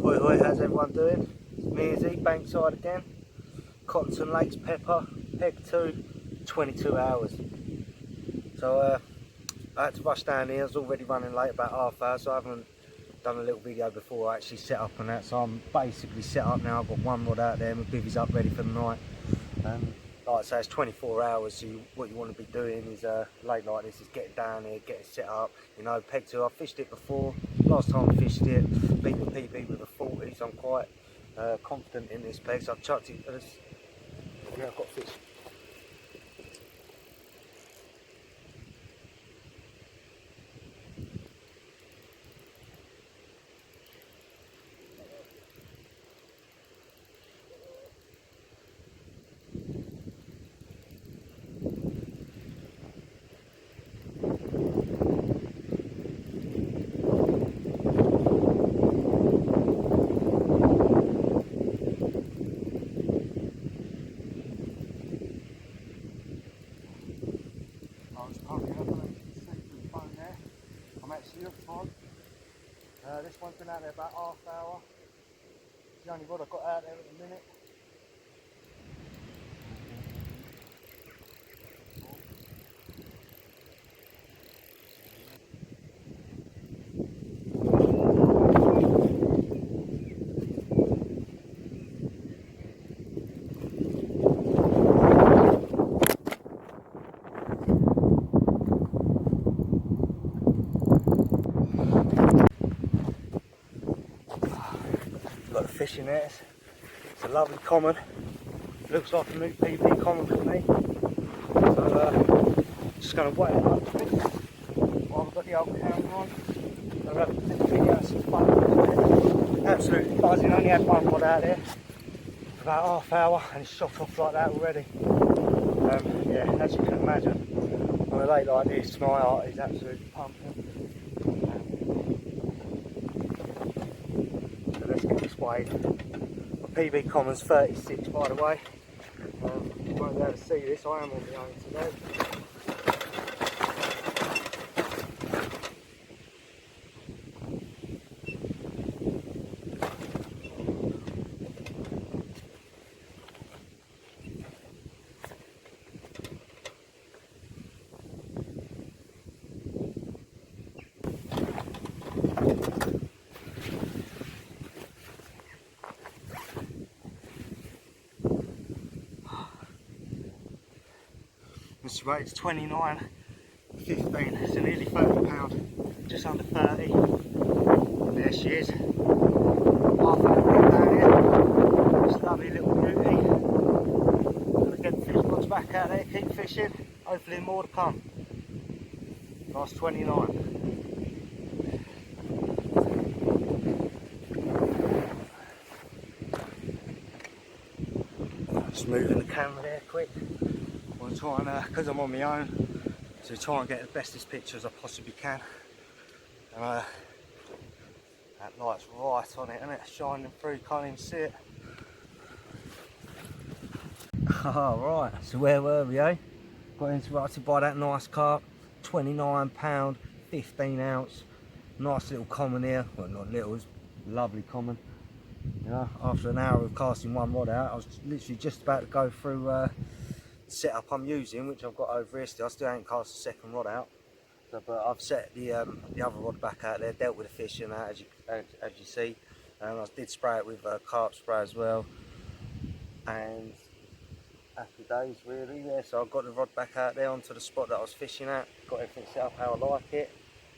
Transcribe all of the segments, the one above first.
Hoi hoi, how's everyone doing? It's me, Izzy, Bankside again. Cottington Lakes Pepper, peg 2, 22 hours. So I had to rush down here. I was already running late, about half hour, so I haven't done a little video before I actually set up on that. So I'm basically set up now. I've got one rod out there, my bivvy's up ready for the night. Like I say, it's 24 hours, so what you want to be doing is late like this is getting down here, getting set up. You know, peg 2, I've fished it before. Last time I fished it, beat the PB with a 40, so I'm quite confident in this peg. So I've chucked it as, yeah, I've got fish. I'm actually up front. This one's been out there about half hour. It's the only rod I've got out there at the minute. Got the fish in there. It's a lovely common. Looks like a new PB common for me. So just going to wait it up a bit while I've got the old camera on. I'll have a little video, some fun. Absolutely buzzing. Only had one rod out there for about half hour and it's shot off like that already. Yeah, as you can imagine, on a lake like this, my heart is absolutely pumping. So let's get this weighed. My PB common's 36, by the way. You won't be able to see this, I am on my own today. This weight's 29.15, so nearly 30 pound, just under 30. And there she is. Half an hour down here. This lovely little beauty. Gonna get the fish rods back out there, keep fishing. Hopefully more to come. Last 29. Just moving the camera there quick. I try and, because I'm on my own, so try and get the bestest picture as I possibly can. And that light's right on it, isn't it? Shining through, can't even see it. Oh, right, so where were we, eh? Got interrupted by that nice carp, 29 pound, 15 ounce. Nice little common here, well not little, it's lovely common. You know, after an hour of casting one rod out, I was literally just about to go through setup I'm using, which I've got over here still. I still ain't cast the second rod out, so, but I've set the other rod back out there, dealt with the fish in that, as you see. I did spray it with carp spray as well, and happy days really. Yeah, so I've got the rod back out there onto the spot that I was fishing at, got everything set up how I like it,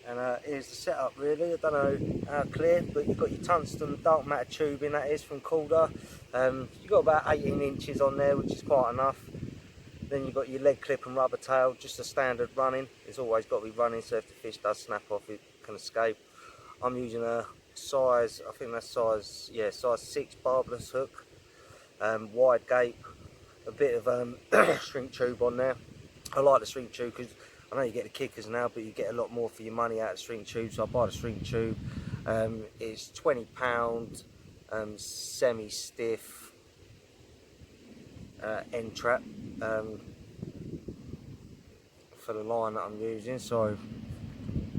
and here's the setup really. I don't know how clear, but you've got your tungsten dark matter tubing, that is from Calder. You've got about 18 inches on there, which is quite enough. Then you've got your leg clip and rubber tail, just a standard running. It's always got to be running, so if the fish does snap off, it can escape. I'm using a size, I think that's size 6 barbless hook, wide gape, a bit of shrink tube on there. I like the shrink tube because I know you get the kickers now, but you get a lot more for your money out of the shrink tube, so I buy the shrink tube. It's £20, semi-stiff, end trap for the line that I'm using, so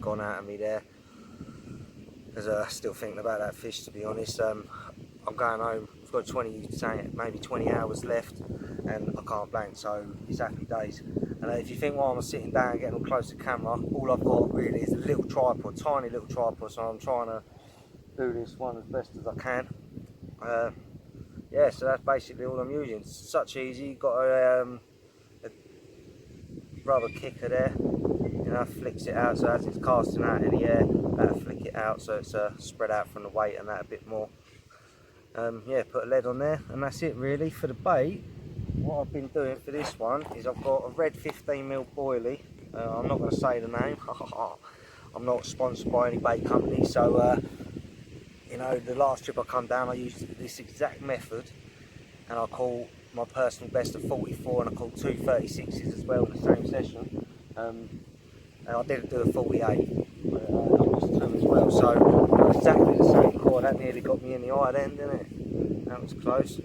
gone out of me there. because still thinking about that fish, to be honest. I'm going home. I've got 20, maybe 20 hours left, and I can't blank. So it's happy days. And if you think while I'm sitting down getting all close to camera, all I've got really is a little tripod, tiny little tripod. So I'm trying to do this one as best as I can. Yeah, so that's basically all I'm using. It's such easy. Got a rubber kicker there. You know, flicks it out, so as it's casting out any air, that'll flick it out, so it's spread out from the weight and that a bit more. Yeah, put a lead on there, and that's it really for the bait. What I've been doing for this one is I've got a red 15mm boilie. I'm not going to say the name. I'm not sponsored by any bait company, so you know, the last trip I come down, I used this exact method, and I caught my personal best of 44, and I caught 2 36s as well in the same session. And I didn't do a 48, but I lost 2 as well, so exactly the same core. That nearly got me in the eye then, didn't it? That was close.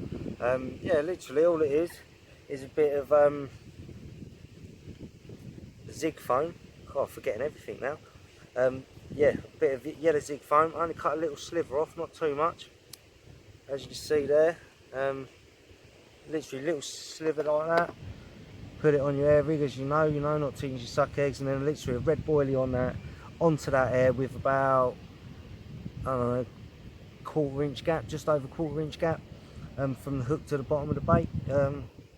Yeah, literally all it is a bit of zig foam. God, I'm forgetting everything now. Yeah, a bit of yellow zig foam. I only cut a little sliver off, not too much, as you can see there. Literally a little sliver like that. Put it on your air rig, as you know, not teaching you suck eggs, and then literally a red boilie on that, onto that air with about, I don't know, 1/4 inch gap, just over 1/4 inch gap, from the hook to the bottom of the bait.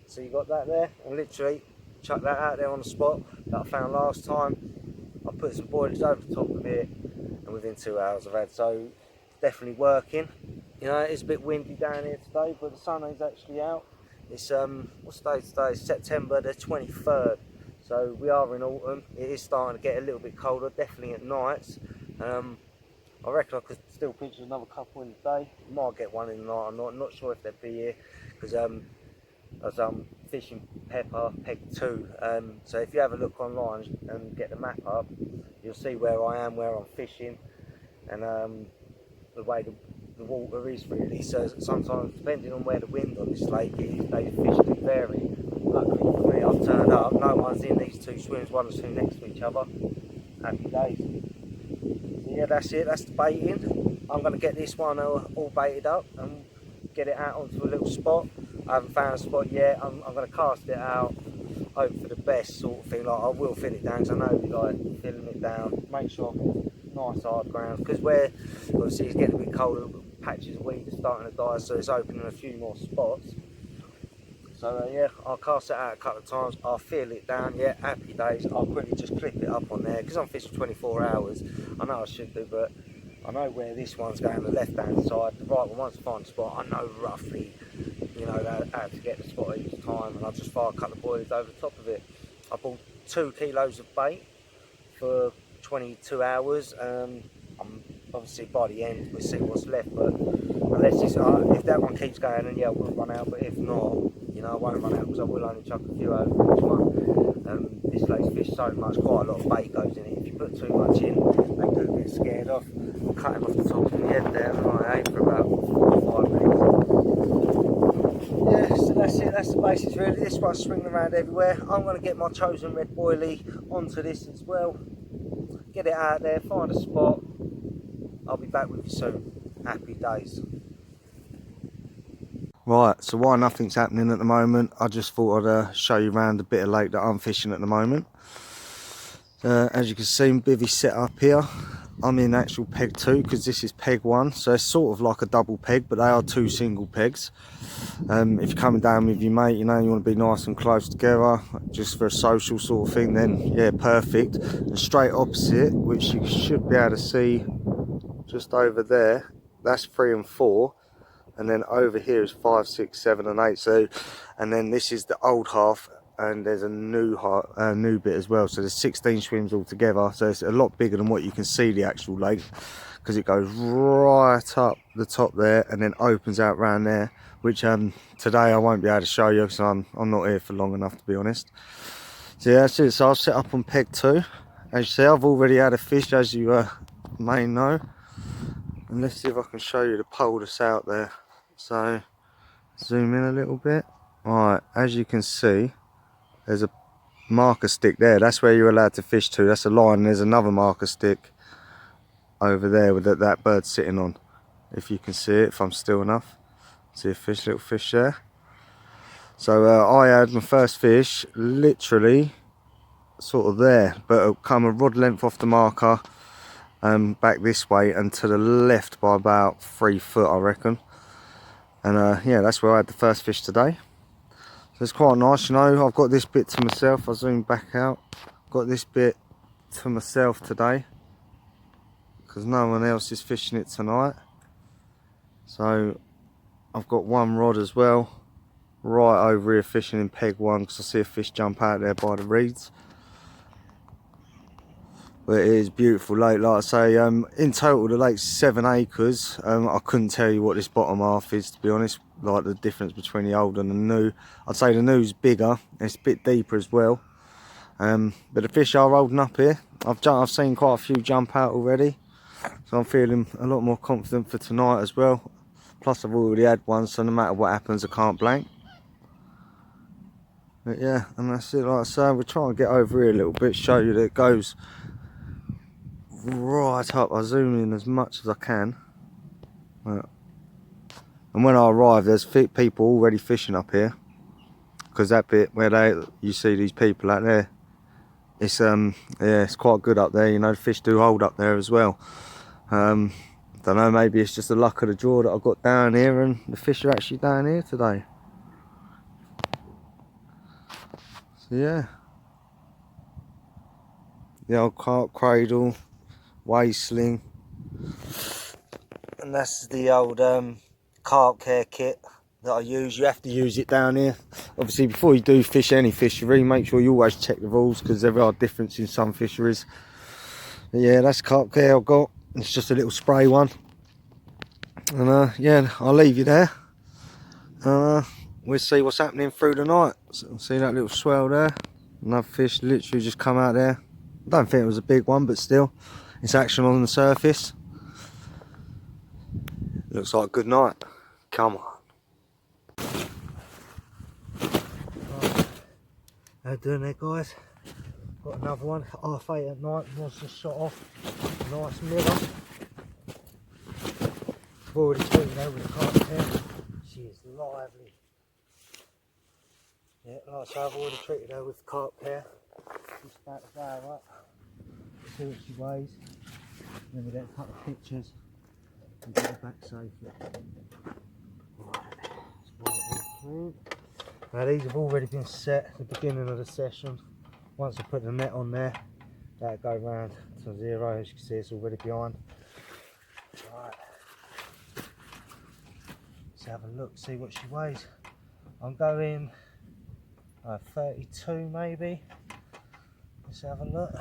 So you got that there, and literally chuck that out there on the spot that I found last time. I put some boilies over the top of it, and within 2 hours I've had, so definitely working. You know, it's a bit windy down here today, but the sun is actually out. It's what's the day today? It's September the 23rd, so we are in autumn. It is starting to get a little bit colder, definitely at nights. I reckon I could still pitch another couple in the day. Might get one in the night. I'm not sure if they'll be here, because as I'm fishing peg 2. So if you have a look online and get the map up, you'll see where I am, where I'm fishing, and the way the water is really. So sometimes, depending on where the wind on this lake is, they fish can vary. Luckily for me, I've turned up, no one's in these 2 swims, 1 or 2 next to each other. Happy days. So yeah, that's it, that's the baiting. I'm going to get this one all baited up and get it out onto a little spot. I haven't found a spot yet. I'm going to cast it out, hope for the best sort of thing. Like, I will fill it down, because I know we like filling it down. Make sure I've got nice hard ground, because where obviously it's getting a bit colder, patches of wheat are starting to die, so it's opening a few more spots. So yeah, I'll cast it out a couple of times, I'll feel it down. Yeah, happy days. I'll quickly just clip it up on there, because I'm fishing 24 hours. I know I should do, but I know where this one's going, the left hand side. The right one, once I find the spot, I know roughly, you know, how to get the spot each time, and I'll just fire a couple of boilies over the top of it. I bought 2 kilos of bait for 22 hours. I'm obviously by the end we'll see what's left, but unless it's, if that one keeps going, then yeah, I will run out, but if not, you know, I won't run out, because I will only chuck a few over each one. This lake's fish so much, quite a lot of bait goes in it. If you put too much in, they do get scared off. I'm cutting off the top of the head there, and I ate for about 4 or 5 minutes. Yeah, so that's it, that's the basics really. This one's swinging around everywhere. I'm going to get my chosen red boilie onto this as well, get it out there, find a spot. I'll be back with you soon. Happy days. Right, so while nothing's happening at the moment, I just thought I'd show you around the bit of lake that I'm fishing at the moment. As you can see, bivvy set up here. I'm in actual peg 2, because this is peg 1, so it's sort of like a double peg, but they are 2 single pegs. If you're coming down with your mate, you know, you want to be nice and close together, just for a social sort of thing, then yeah, perfect. And straight opposite, which you should be able to see just over there, that's 3 and 4, and then over here is 5, 6, 7 and 8. So, and then this is the old half, and there's a new bit as well. So there's 16 swims altogether, so it's a lot bigger than what you can see the actual lake, because it goes right up the top there and then opens out around there, which today I won't be able to show you, because I'm not here for long enough, to be honest. So yeah, that's it. So I've set up on peg 2. As you see, I've already had a fish, as you may know. And let's see if I can show you the pole that's out there. So zoom in a little bit. Right, as you can see, there's a marker stick there. That's where you're allowed to fish to. That's a line. There's another marker stick over there with that bird sitting on. If you can see it, if I'm still enough. See a fish, little fish there. So I had my first fish literally sort of there, but it come a rod length off the marker, back this way and to the left by about 3 foot, I reckon. And yeah, that's where I had the first fish today. So it's quite nice, you know. I've got this bit to myself. I'll zoom back out. Got this bit to myself today because no one else is fishing it tonight. So I've got one rod as well, right over here fishing in peg 1 because I see a fish jump out there by the reeds. But it is beautiful lake, like I say. In total the lake's 7 acres. I couldn't tell you what this bottom half is, to be honest, like the difference between the old and the new. I'd say the new's bigger, it's a bit deeper as well. But the fish are holding up here. I've seen quite a few jump out already, so I'm feeling a lot more confident for tonight as well. Plus I've already had one, so no matter what happens I can't blank. But yeah, and that's it. Like I say, we'll try and get over here a little bit, show you that it goes right up. I zoom in as much as I can. And when I arrive, there's people already fishing up here, because that bit where you see these people out there, it's yeah, it's quite good up there. You know, the fish do hold up there as well. Don't know, maybe it's just the luck of the draw that I've got down here, and the fish are actually down here today. So yeah, the old carp cradle, way sling, and that's the old carp care kit that I use. You have to use it down here. Obviously, before you do fish any fishery, make sure you always check the rules, because there are differences in some fisheries. But yeah, that's carp care I've got. It's just a little spray one. And yeah, I'll leave you there. We'll see what's happening through the night. So, see that little swell there? Another fish literally just come out there. I don't think it was a big one, but still, it's action on the surface. Looks like a good night. Come on. How doing there, guys? Got another one, 8:30 at night, was just shot off. Nice mirror. I've already treated her with the carp here. She is lively. Yeah, like I say, I've already treated her with the carp here. Just about to go up, see what she weighs. Then we get a couple of pictures and get her back safely. Right. Now these have already been set at the beginning of the session. Once I put the net on there, that'll go round to 0. As you can see, it's already behind. Right. Let's have a look, see what she weighs. I'm going 32 maybe. Let's have a look.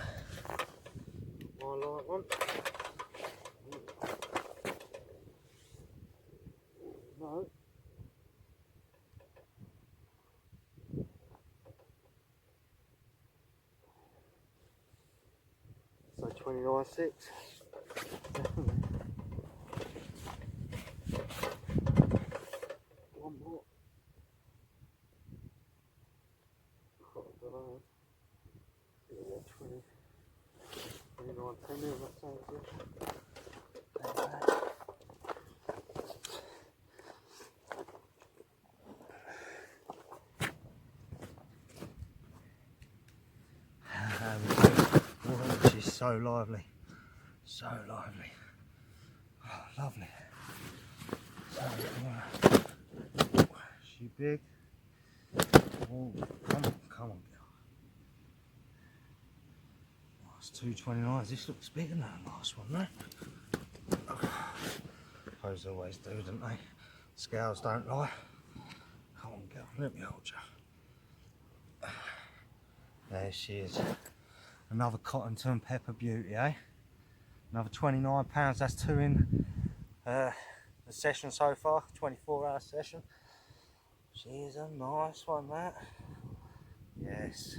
My light one. No. So 29.6. One more. Yeah, 20. 29 penny, that sounds good. Oh, she's so lively. So lively. Oh, lovely. So, she big. Oh, come on, girl. Oh, it's 2.29. This looks bigger than that last one, no? Suppose they always do, don't they? Scales don't lie. Come on, girl. Let me hold you. There she is. Another cottington pepper beauty, eh? Another £29. That's 2 in the session so far. 24-hour session. She is a nice one, that. Yes.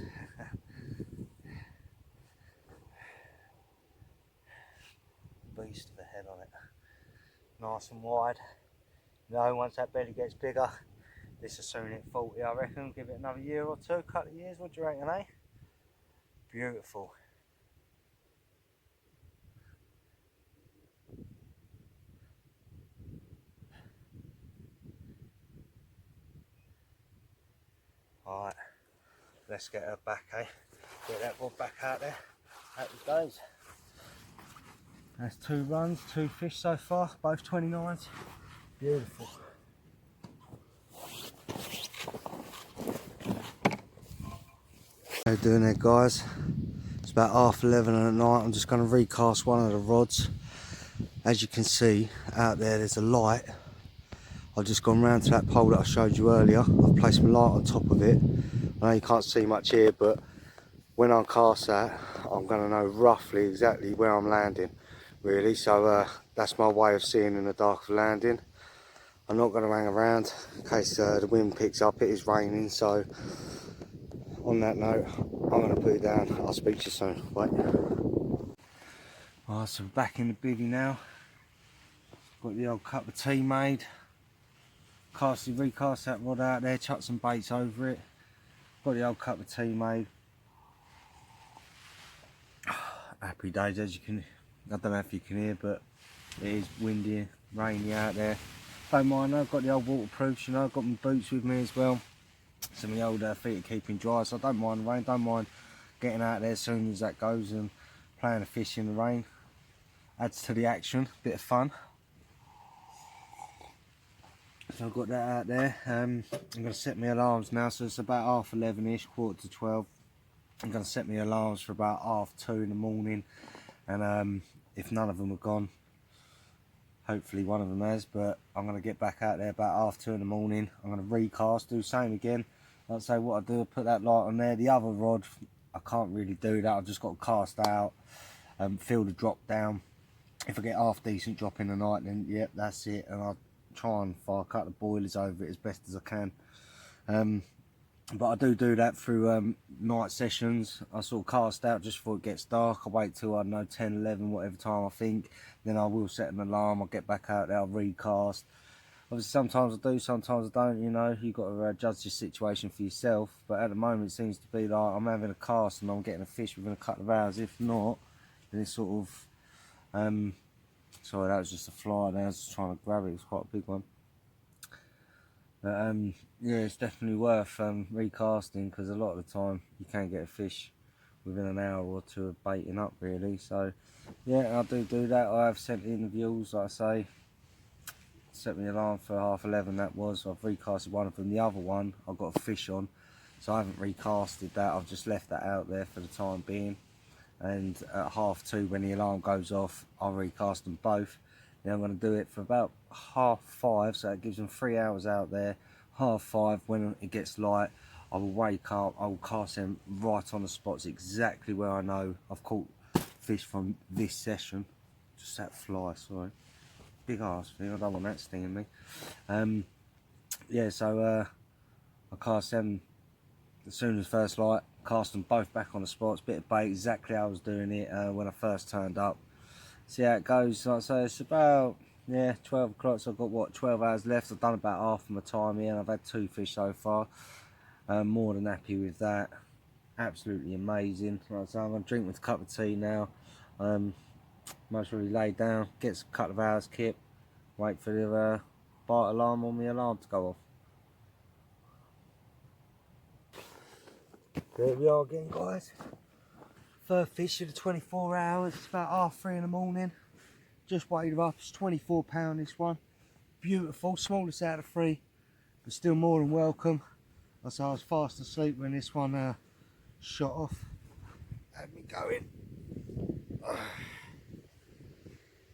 Beast of a head on it. Nice and wide. You know, once that belly gets bigger, this will soon hit 40, I reckon. Give it another year or two, couple of years. What do you reckon, eh? Beautiful. let's get her back, eh? Get that rod back out there. Happy days. That's 2 runs, 2 fish so far, both 29s. Beautiful. How you doing there, guys? It's about 11:30 at night. I'm just going to recast one of the rods. As you can see out there, there's a light. I've just gone round to that pole that I showed you earlier. I've placed my light on top of it. I know you can't see much here, but when I cast that, I'm going to know roughly exactly where I'm landing, really. So that's my way of seeing in the dark of landing. I'm not going to hang around in case the wind picks up. It is raining, so on that note, I'm going to put it down. I'll speak to you soon. Wait. Alright, so we're back in the bivvy now. Got the old cup of tea made. Recast that rod out there, chuck some baits over it. Got the old cup of tea made. Happy days, as you can, I don't know if you can hear, but it is windy, rainy out there. Don't mind, I've got the old waterproofs, you know, I've got my boots with me as well. Some of the old feet are keeping dry, so I don't mind the rain, don't mind getting out there as soon as that goes and playing a fish in the rain. Adds to the action, bit of fun. So I've got that out there. I'm going to set my alarms now, so it's about 11:30ish, 11:45. I'm going to set my alarms for about 2:30 in the morning, and if none of them are gone, hopefully one of them has, but I'm going to get back out there about 2:30 in the morning. I'm going to recast, do the same again. Like I say, what I do, I put that light on there. The other rod, I can't really do that. I've just got to cast out, feel the drop down. If I get half decent drop in the night, then yep, that's it, and I'll try and fire cut the boilers over it as best as I can. But I do that through night sessions. I sort of cast out just before it gets dark. I wait till, I don't know, 10, 11, whatever time I think. Then I will set an alarm. I'll get back out there, I'll recast. Obviously sometimes I do, sometimes I don't, you know. You've got to judge the situation for yourself. But at the moment it seems to be like I'm having a cast and I'm getting a fish within a couple of hours. If not, then it's sort of... sorry, that was just a fly there. I was just trying to grab it. It's quite a big one. But yeah, it's definitely worth recasting, because a lot of the time you can get a fish within an hour or two of baiting up, really. So yeah, I do that. I have sent in the views, like I say. Set me alarm for 11:30, that was. I've recasted one of them. The other one I've got a fish on, so I haven't recasted that. I've just left that out there for the time being. And at 2:30, when the alarm goes off, I'll recast them both. Then I'm going to do it for about 5:30, so it gives them 3 hours out there. 5:30, when it gets light, I will wake up, I will cast them right on the spots, exactly where I know I've caught fish from this session. Just that fly, sorry. Big ass thing, I don't want that stinging me. Yeah, so I cast them as soon as first light, cast them both back on the spots, bit of bait, exactly how I was doing it when I first turned up. See how it goes. Like I say, it's about 12 o'clock, so I've got what, 12 hours left. I've done about half of my time here, and I've had 2 fish so far. More than happy with that. Absolutely amazing. Like I say, I'm going to drink with a cup of tea now. Most really lay down, get a couple of hours kip, wait for the bite alarm on the alarm to go off. There we are again, guys. Third fish of the 24 hours. It's about 3:30 in the morning. Just weighed her up. It's 24 pound, this one. Beautiful, smallest out of 3, but still more than welcome. I was fast asleep when this one shot off. Had me going.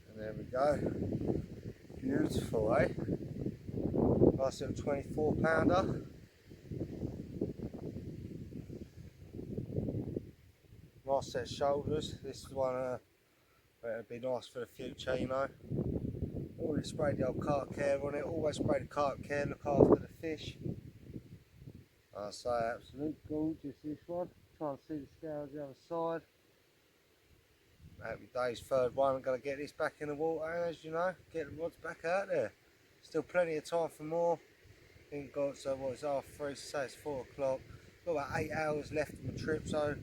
And there we go. Beautiful, eh? Nice little 24 pounder. Nice set of shoulders. This one it'd be nice for the future, you know. Always sprayed the old carp care on it. Always spray the carp care, look after the fish. I say absolute gorgeous, this one. Try and see the scales the other side. Happy days, third one. I'm going to get this back in the water, as you know. Get the rods back out there. Still plenty of time for more. I think got, so what, it's 3:30, so it's 4 o'clock. Got about 8 hours left of my trip, so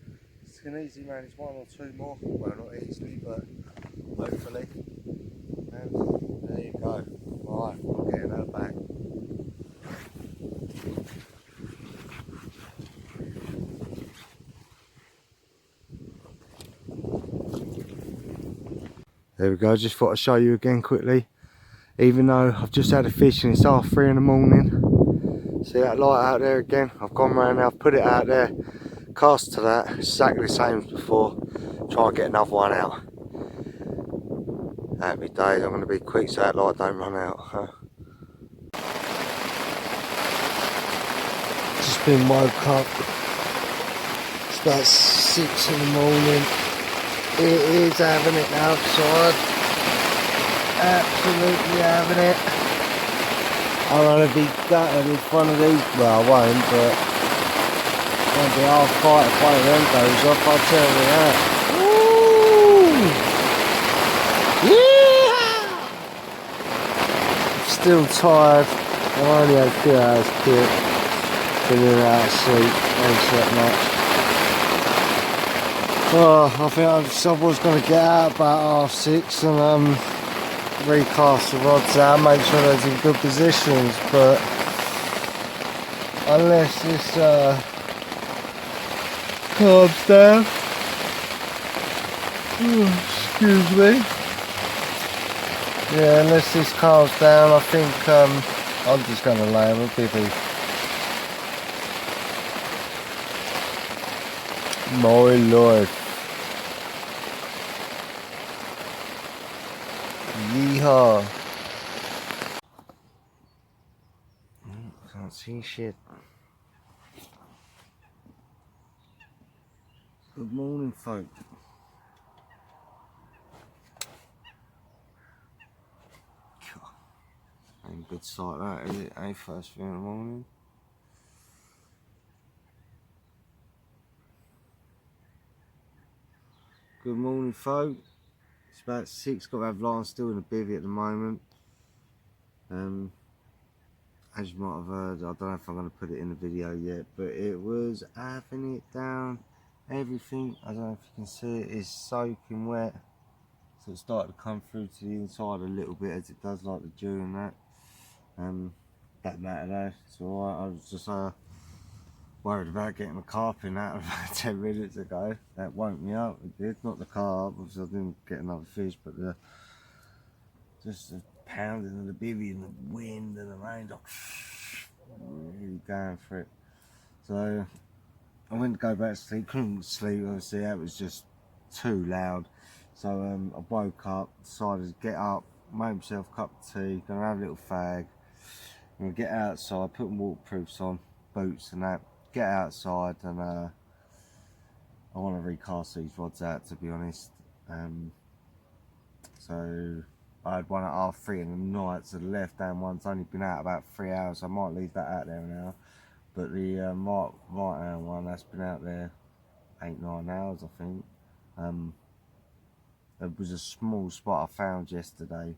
it's can easily manage 1 or 2 more. Well, not easily, but hopefully. And there you go. Right, I'm getting her back. There we go, just thought I'd show you again quickly. Even though I've just had a fish and it's 3:30 in the morning. See that light out there again? I've gone round now, I've put it out there, cast to that, exactly the same as before. Try and get another one out. Happy days, I'm going to be quick so that light don't run out. Just been woke up. It's about 6 in the morning. It is having it outside. Absolutely having it. I'm going to be gutted in front of these. Well, I won't, but I'll be half fight if one of them goes off, I'll tell you that. Woo! Yeah! I'm still tired. I've only had a few hours kit. Been in and out of sleep. I ain't slept much. Oh, I think I was going to get out about 6:30 and recast the rods out, make sure they're in good positions, but unless this calms down, excuse me, yeah, unless this calms down, I think I'm just going to lay them a bivvy. My lord. Yeehaw. Can't see shit. Good morning, folk. Ain't a good sight that, is it? Ain't first thing in the morning. Good morning, folk. It's about 6. Got to have Lion still in the bivvy at the moment. As you might have heard, I don't know if I'm going to put it in the video yet, but it was having it down. Everything, I don't know if you can see it, is soaking wet. So it started to come through to the inside a little bit, as it does like the dew and that. That matter though, it's alright. I was just worried about getting the carp in that about 10 minutes ago. That woke me up, it did. Not the carp, obviously I didn't get another fish, but just the pounding of the bivvy and the wind and the rain, really going for it. So I went to go back to sleep, couldn't sleep, obviously that was just too loud. So I woke up, decided to get up, made myself a cup of tea, gonna have a little fag, I'm gonna get outside, put waterproofs on, boots and that, get outside, and I want to recast these rods out, to be honest. So I had one at 3:30 in the night, so the left hand one's only been out about 3 hours. I might leave that out there now, but the right hand one, that's been out there 8-9 hours, I think. There was a small spot I found yesterday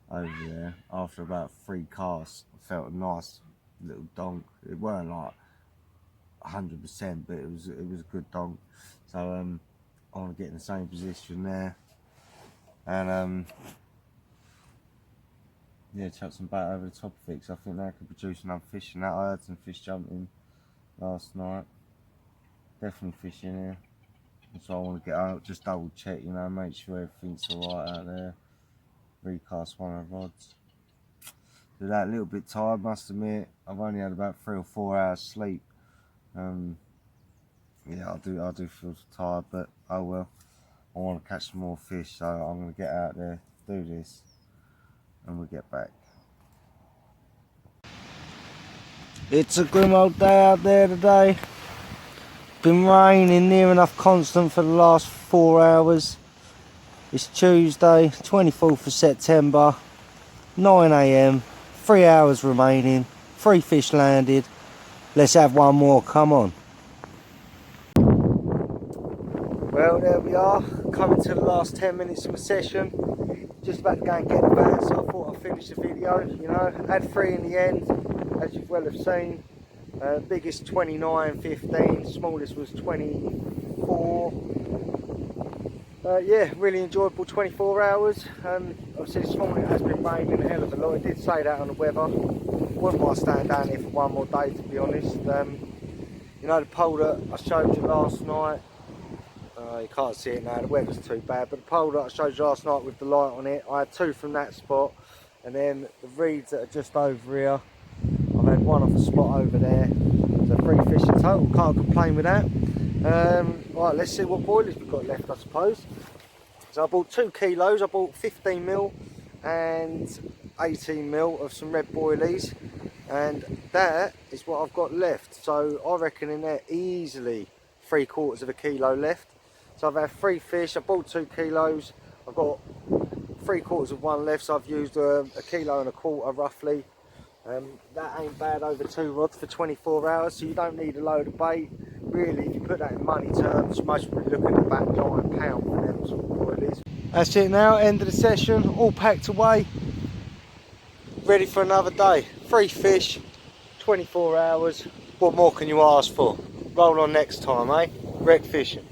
over there. After about 3 casts, I felt a nice little donk. It weren't like 100%, but it was a good donk. So I want to get in the same position there, and yeah, chuck some bait over the top of it, 'cause I think that could produce enough fish in that. I had some fish jumping last night, definitely fish in here. So I want to get out, just double check, you know, make sure everything's alright out there. Recast one of the rods. So that, a little bit tired, must admit. I've only had about 3 or 4 hours sleep. Yeah, I do feel tired, but oh well. I want to catch some more fish, so I'm going to get out there, do this, and we'll get back. It's a grim old day out there today. Been raining near enough constant for the last 4 hours. It's Tuesday, 24th of September, 9 AM, 3 hours remaining, 3 fish landed. Let's have one more, come on. Well, there we are, coming to the last 10 minutes of my session. Just about to go and get the van, so I thought I'd finish the video, you know. Had 3 in the end, as you well have seen. Biggest 29.15, smallest was 24. Yeah, really enjoyable 24 hours. Obviously this morning it has been raining a hell of a lot. It did say that on the weather. Wouldn't want to stand down here for one more day, to be honest. You know the pole that I showed you last night, You can't see it now, the weather's too bad, but the pole that I showed you last night with the light on it, I had 2 from that spot, and then the reeds that are just over here, I've had 1 off a spot over there, so 3 fish in total, can't complain with that. Right, let's see what boilies we've got left, I suppose. So I bought 2 kilos, I bought 15mm and 18mm of some red boilies, and that is what I've got left. So I reckon in there easily 3/4 of a kilo left. So I've had 3 fish, I bought 2 kilos, I've got 3/4 of one left, so I've used a 1.25 kilos roughly. That ain't bad over 2 rods for 24 hours, so you don't need a load of bait. Really, if you put that in money terms, you must be looking at about £9 for them sort of boilies. That's it now, end of the session, all packed away, ready for another day. 3 fish, 24 hours, what more can you ask for? Roll on next time, eh? Wreck fishing.